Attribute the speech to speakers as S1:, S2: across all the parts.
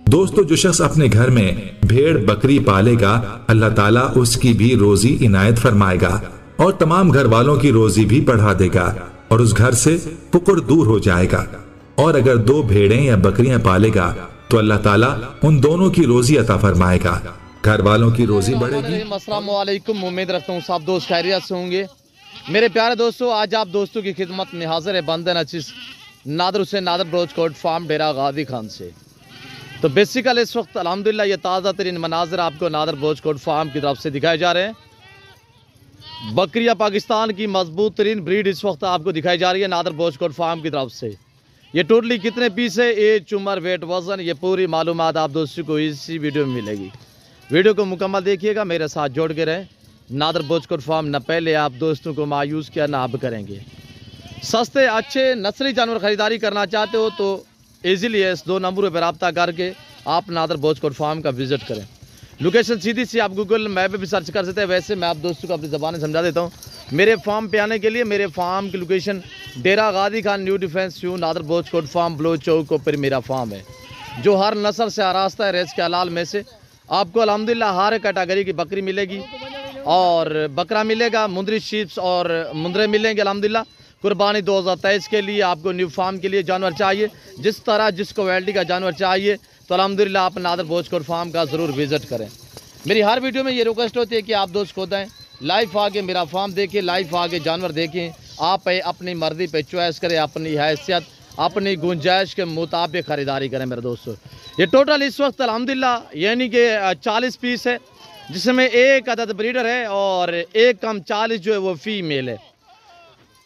S1: दोस्तों, जो शख्स अपने घर में भेड़ बकरी पालेगा, अल्लाह ताला उसकी भी रोजी इनायत फरमाएगा और तमाम घर वालों की रोजी भी बढ़ा देगा और उस घर से फुकर दूर हो जाएगा। और अगर 2 भेड़ें या बकरियां पालेगा तो अल्लाह ताला उन दोनों की रोजी अता फरमाएगा, घर वालों की रोजी बढ़ेगी।
S2: अस्सलाम वालेकुम, उम्मीद रखता हूँ सब दोस्त खैरियत से होंगे। मेरे प्यारे दोस्तों, आज आप दोस्तों की खिदमत में हाजिर है बंदे नचीस नादर हुसैन नादर ब्रोच कोट फार्म डेरा गाजी खान से। तो बेसिकल इस वक्त अल्हम्दुलिल्लाह ये ताज़ा तरीन मनाजर आपको नादर ब्रोच कोट फार्म की तरफ से दिखाए जा रहे हैं। बकरियां पाकिस्तान की मजबूत तरीन ब्रीड इस वक्त आपको दिखाई जा रही है नादर ब्रोच कोट फार्म की तरफ से। ये टोटली कितने पीस है, एज, उम्र, वेट, वजन, ये पूरी मालूमात आप दोस्तों को इसी वीडियो में मिलेगी। वीडियो को मुकम्मल देखिएगा, मेरे साथ जोड़ के रहें। नादर ब्रोच कोट फार्म न पहले आप दोस्तों को मायूस किया ना अब करेंगे। सस्ते अच्छे नस्ली जानवर खरीदारी करना चाहते हो तो ईजिली इस 2 नंबरों पर रब्ता करके आप नादर ब्रोच कोट फार्म का विजिट करें। लोकेशन सीधी सी आप गूगल मैप पे भी सर्च कर सकते हैं। वैसे मैं आप दोस्तों को अपनी ज़बान समझा देता हूँ। मेरे फार्म पे आने के लिए मेरे फार्म की location Dera Ghazi Khan new defence view Nadir Broch Kot farm below चौक पर मेरा फार्म है, जो हर नस्ल से आरास्ता है। रेस के हलाल में से आपको अल्हम्दुलिल्लाह हर कैटेगरी की बकरी मिलेगी और बकरा मिलेगा, मुंदरी शीप्स और मुंदरे मिलेंगे अल्हम्दुलिल्लाह। कुर्बानी 2023 के लिए आपको न्यू फार्म के लिए जानवर चाहिए, जिस तरह जिस क्वालिटी का जानवर चाहिए तो अल्हम्दुलिल्लाह आप नादर ब्रोच कोट फार्म का ज़रूर विजिट करें। मेरी हर वीडियो में ये रिक्वेस्ट होती है कि आप दोस्त खुद आएँ, लाइव आगे मेरा फार्म देखें, लाइव आगे जानवर देखें, आप अपनी मर्जी पे चॉइस करें, अपनी हैसियत अपनी गुंजाइश के मुताबिक ख़रीदारी करें। मेरे दोस्तों, ये टोटल इस वक्त अल्हम्दुलिल्लाह यानी कि 40 पीस है, जिसमें 1 अदद ब्रीडर है और 1 कम 40 जो है वो फीमेल है।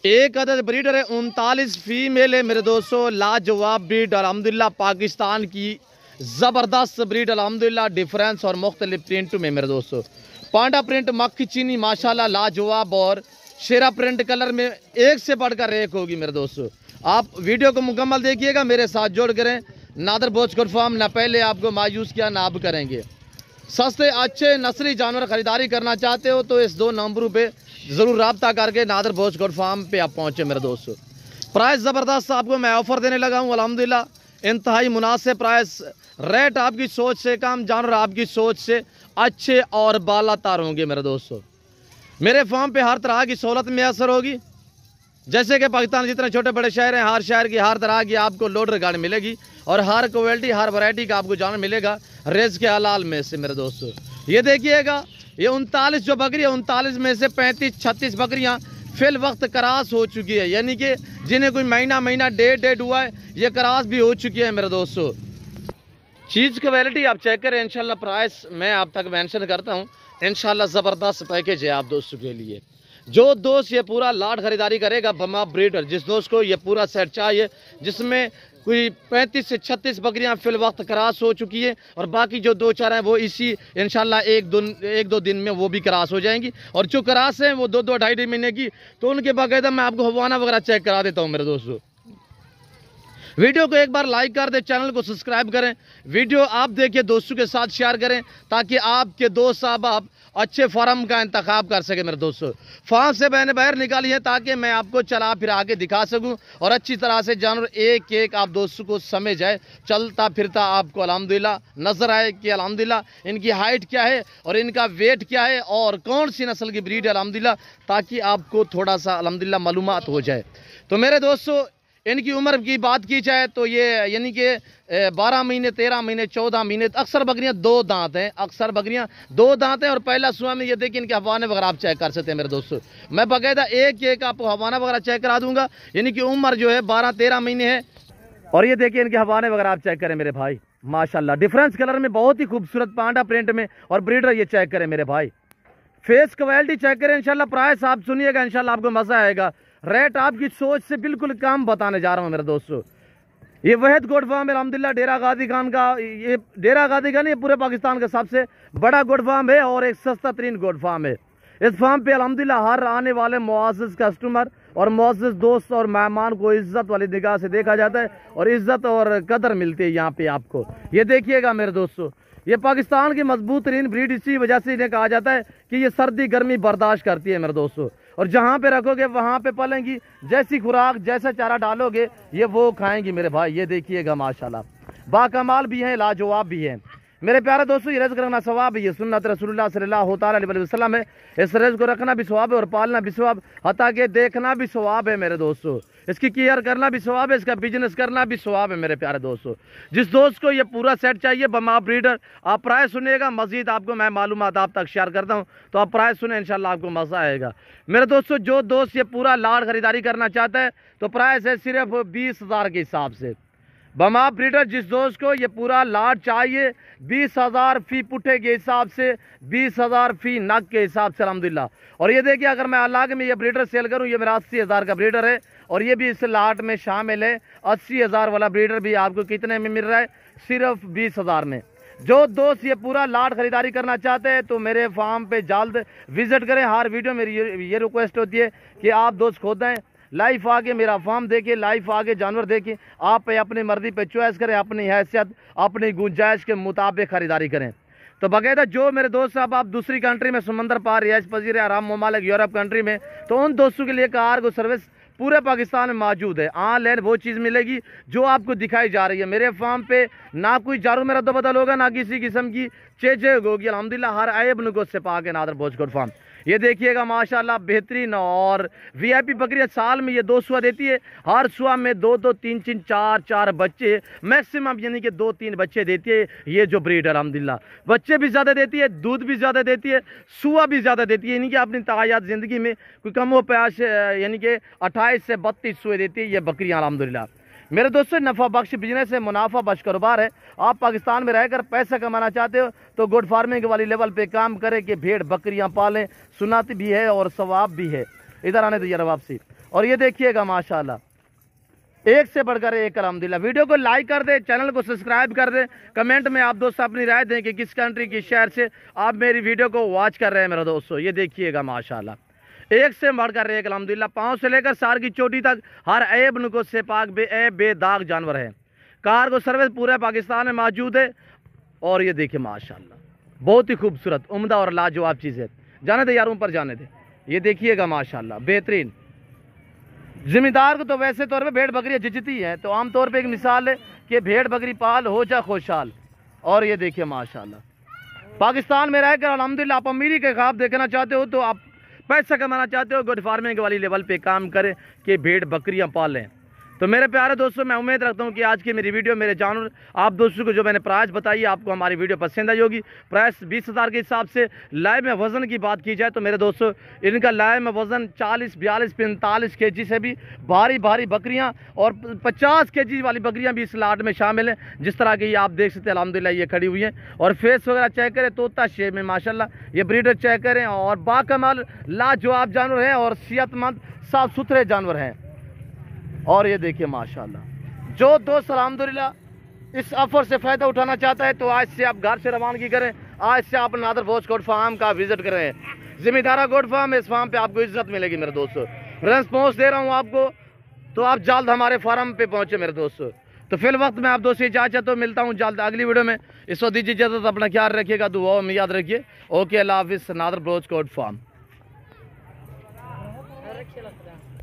S2: 1 अदद ब्रीडर है, 39 फीमेल है। मेरे दोस्तों, लाजवाब ब्रीड अल्हम्दुलिल्लाह, पाकिस्तान की ज़बरदस्त ब्रीड अल्हम्दुलिल्लाह, डिफरेंस और मुख्तलिफ प्रिंट में। मेरे दोस्तों, पांडा प्रिंट, मक्खी चीनी माशाल्लाह लाजवाब और शेरा प्रिंट कलर में एक से बढ़कर एक होगी। मेरे दोस्तों, आप वीडियो को मुकम्मल देखिएगा, मेरे साथ जोड़ करें। नादर ब्रोच कोट फार्म न पहले आपको मायूस किया ना अब करेंगे। सस्ते अच्छे नस्ली जानवर खरीदारी करना चाहते हो तो इस 2 नंबरों पे ज़रूर रब्ता करके नादर ब्रोच कोट फार्म पे आप पहुँचे। मेरे दोस्तों, प्राइस ज़बरदस्त आपको मैं ऑफ़र देने लगा हूँ अल्हम्दुलिल्लाह, इंतहाई मुनासिब प्राइस। रेट आपकी सोच से कम, जानवर आपकी सोच से अच्छे और बालातर होंगे। मेरे दोस्तों, मेरे फार्म पे हर तरह की सहूलत मैसर होगी। जैसे कि पाकिस्तान जितने छोटे बड़े शहर हैं, हर शहर की हर तरह की आपको लोडर गाड़ी मिलेगी और हर क्वालिटी हर वैरायटी का आपको जानवर मिलेगा रेस के हलाल में से। मेरे दोस्तों, ये देखिएगा, ये 39 जो बकरी है, 39 में से 35-36 बकरियां फिल वक्त क्रॉस हो चुकी है, यानी कि जिन्हें कोई महीना डेढ़ हुआ है, ये क्रॉस भी हो चुकी है। मेरे दोस्तों, चीज़ क्वालिटी आप चेक करें। इंशाल्लाह प्राइस मैं आप तक मेंशन करता हूँ। इंशाल्लाह ज़बरदस्त पैकेज है आप दोस्तों के लिए। जो दोस्त ये पूरा लाट खरीदारी करेगा बमा ब्रीडर, जिस दोस्त को ये पूरा सेट चाहिए, जिसमें कोई 35 से 36 बकरियां फिल वक्त क्रॉस हो चुकी है और बाकी जो 2-4 हैं वो इसी इंशाल्लाह 1-2 दिन में वो भी क्रॉस हो जाएंगी। और जो क्रॉस हैं वो 2-2 ढाई महीने की, तो उनके बाकायदा मैं आपको हवाना वगैरह चेक करा देता हूँ। मेरे दोस्तों, वीडियो को एक बार लाइक कर दें, चैनल को सब्सक्राइब करें, वीडियो आप देखिए दोस्तों के साथ शेयर करें ताकि आपके दोस्त साहब आप अच्छे फार्म का इंतखाब कर सके। मेरे दोस्तों, फार्म से मैंने बाहर निकाली है ताकि मैं आपको चला फिर आके दिखा सकूं और अच्छी तरह से जानवर एक एक आप दोस्तों को समझ जाए, चलता फिरता आपको अल्हम्दुलिल्लाह नजर आए कि अल्हम्दुलिल्लाह इनकी हाइट क्या है और इनका वेट क्या है और कौन सी नस्ल की ब्रीड है अल्हम्दुलिल्लाह, ताकि आपको थोड़ा सा अल्हम्दुलिल्लाह मालूमात हो जाए। तो मेरे दोस्तों, इनकी उम्र की बात की जाए तो ये यानी कि 12 महीने 13 महीने 14 महीने। अक्सर बकरियां 2 दांत हैं, अक्सर बकरियां 2 दांत हैं और पहला सुआ में ये देखिए इनके हवाने वगैरह आप चेक कर सकते हैं। मेरे दोस्तों, मैं बाकायदा एक आपको हवाना वगैरह चेक करा दूंगा, यानी कि उम्र जो है 12-13 महीने है। और ये देखिए इनके हवाने वगैरह आप चेक करें मेरे भाई, माशाल्लाह डिफरेंस कलर में बहुत ही खूबसूरत पांडा प्रिंट में। और ब्रीडर ये चेक करें मेरे भाई, फेस क्वालिटी चेक करें। इंशाल्लाह प्राइस आप सुनिएगा, इंशाल्लाह आपको मजा आएगा। रेट आपकी सोच से बिल्कुल कम बताने जा रहा हूँ। मेरे दोस्तों, ये वहद गोट फार्म है अल्हम्दुलिल्लाह डेरा गाजी खान का। ये डेरा गाजी खान ये पूरे पाकिस्तान का सबसे बड़ा गोट फार्म है और एक सस्ता तरीन गोट फार्म है। इस फार्म पे अल्हम्दुलिल्लाह हर आने वाले मुआज़्ज़िज़ कस्टमर और मुआज़्ज़िज़ दोस्त और मेहमान को इज्जत वाली निगाह से देखा जाता है और इज्जत और कदर मिलती है यहाँ पे आपको। ये देखिएगा मेरे दोस्तों, ये पाकिस्तान की मजबूत तरीन ब्रीड इसी वजह से इन्हें कहा जाता है कि ये सर्दी गर्मी बर्दाश्त करती है मेरे दोस्तों। और जहाँ पे रखोगे वहाँ पे पलेंगी, जैसी खुराक जैसा चारा डालोगे ये वो खाएंगी मेरे भाई। ये देखिएगा माशाल्लाह बाकमाल भी हैं, लाजवाब भी हैं। मेरे प्यारे दोस्तों, ये रिज़्क़ रखना सवाब है, ये सुन्नत रसूलुल्लाह सल्लल्लाहु अलैहि वसल्लम है। इस रिज़्क़ को रखना भी सवाब है और पालना भी सवाब, हता के देखना भी सवाब है मेरे दोस्तों। इसकी केयर करना भी सवाब है, इसका बिजनेस करना भी सवाब है मेरे प्यारे दोस्तों। जिस दोस्त को ये पूरा सेट चाहिए बमा ब्रीडर, आप प्राइस सुनिएगा, मज़ीद आपको मैं मालूमात आप तक शेयर करता हूँ, तो आप प्राइस सुने, इंशाल्लाह आपको मज़ा आएगा। मेरे दोस्तों, जो दोस्त ये पूरा लाड़ खरीदारी करना चाहता है तो प्राइस है सिर्फ 20,000 के हिसाब से। बमा ब्रीडर, जिस दोस्त को ये पूरा लाट चाहिए 20,000 फी पुट्ठे के हिसाब से, 20,000 फी नग के हिसाब से अल्हम्दुलिल्लाह। और ये देखिए, अगर मैं अलग में ये ब्रीडर सेल करूँ, ये मेरा 80,000 का ब्रीडर है और ये भी इस लाट में शामिल है। 80,000 वाला ब्रीडर भी आपको कितने में मिल रहा है? सिर्फ 20,000 में। जो दोस्त ये पूरा लाट खरीदारी करना चाहते हैं तो मेरे फार्म पे जल्द विजिट करें। हर वीडियो मेरी ये रिक्वेस्ट होती है कि आप दोस्त खुद आएँ, लाइफ आगे मेरा फार्म देखिए, लाइफ आगे जानवर देखिए, आप अपनी मर्जी पे चॉइस करें, अपनी हैसियत अपनी गुंजाइश के मुताबिक खरीदारी करें। तो बाकायदा जो मेरे दोस्त साहब आप दूसरी कंट्री में समंदर पार रिहाइश पजीर आराम ममालिक यूरोप कंट्री में, तो उन दोस्तों के लिए कार सर्विस पूरे पाकिस्तान में मौजूद है। ऑनलाइन वो चीज़ मिलेगी जो आपको दिखाई जा रही है। मेरे फार्म पे ना कोई जारू में रद्द बदल होगा, ना किसी किस्म की चेंज होगी। अल्हम्दुलिल्लाह हर ऐब नुगो से पाक है नादर भोजकोट फार्म। ये देखिएगा माशाल्लाह बेहतरीन और वीआईपी बकरियां साल में ये 2 सुआ देती है। हर सुआ में 2-2, 3-3, 4-4 बच्चे मैक्सिमम, यानी कि 2-3 बच्चे देती है ये जो ब्रीड है। अल्हम्दुलिल्लाह बच्चे भी ज़्यादा देती है, दूध भी ज़्यादा देती है, सुआ भी ज़्यादा देती है। यानी कि अपनी तायात ज़िंदगी में कोई कम हो प्यास, यानी कि 28 से 32 सुए देती है ये बकरियाँ अल्हम्दुलिल्लाह। मेरे दोस्तों, नफ़ा बख्श बिजनेस है, मुनाफा बख्श कारोबार है। आप पाकिस्तान में रहकर पैसा कमाना चाहते हो तो गुड फार्मिंग वाली लेवल पे काम करें कि भेड़ बकरियां पालें, सुन्नत भी है और सवाब भी है। इधर आने दीजिए वापसी। और ये देखिएगा माशाल्लाह एक से बढ़कर एक अल्हम्दुलिल्लाह। वीडियो को लाइक कर दें, चैनल को सब्सक्राइब कर दें, कमेंट में आप दोस्त अपनी राय दें कि किस कंट्री किस शहर से आप मेरी वीडियो को वॉच कर रहे हैं मेरे दोस्तों। ये देखिएगा माशाल्लाह एक से बढ़कर एक अल्हम्दुलिल्लाह, पाँव से लेकर सार की चोटी तक हर ऐब नुको से पाक बेदाग जानवर है। कार्गो सर्विस पूरे पाकिस्तान में मौजूद है। और ये देखिए माशाल्लाह बहुत ही खूबसूरत, उम्दा और लाजवाब चीज़ है। जाने दे यारों पर जाने दे। ये देखिएगा माशाल्लाह बेहतरीन। जिम्मेदार को तो वैसे तौर पे भेड़ बकरियाँ जिजती हैं, तो आमतौर पे एक मिसाल है कि भेड़ बकरी पाल हो जा खुशहाल। और ये देखिए माशाल्लाह पाकिस्तान में रहकर अल्हम्दुलिल्लाह आप अमीरी के ख्वाब देखना चाहते हो, तो आप पैसा कमाना चाहते हो, गुड फार्मिंग वाली लेवल पे काम करें कि भेड़ बकरियां पालें। तो मेरे प्यारे दोस्तों, मैं उम्मीद रखता हूं कि आज की मेरी वीडियो, मेरे जानवर आप दोस्तों को जो मैंने प्राइस बताई आपको हमारी वीडियो पसंद आई होगी। प्राइस 20,000 के हिसाब से। लाइव में वज़न की बात की जाए तो मेरे दोस्तों इनका लाइव में वज़न 40, 42, 45 kg से भी भारी भारी बकरियां और 50 kg वाली बकरियां भी इस लाट में शामिल हैं। जिस तरह की आप देख सकते हैं अल्हम्दुलिल्लाह ये खड़ी हुई हैं। और फेस वगैरह चेक करें, तोता शेप में माशाल्लाह ये ब्रीडर चेक करें। और बाकमाल लाजवाब जानवर हैं और सेहतमंद साफ़ सुथरे जानवर हैं। और ये देखिए माशाल्लाह, जो दोस्त अल्हम्दुलिल्लाह इस ऑफर से फ़ायदा उठाना चाहता है तो आज से आप घर से रवानगी करें, आज से आप नादर भोज गोट फार्म का विजिट करें। जिम्मेदारा गोट फार्म, इस फार्म पे आपको इज्जत मिलेगी मेरे दोस्तों। रेस्पॉन्स दे रहा हूँ आपको, तो आप जल्द हमारे फार्म पे पहुँचे मेरे दोस्तों। तो फिल वक्त मैं आप दोस्तों इजाज़त तो मिलता हूँ जल्द अगली वीडियो में। इस वक्त दीजिए इजाज़त, अपना ख्याल रखिएगा, दुआओं में याद रखिए। ओके, अल्लाह हाफिज़। नादर भोज गोट फार्म।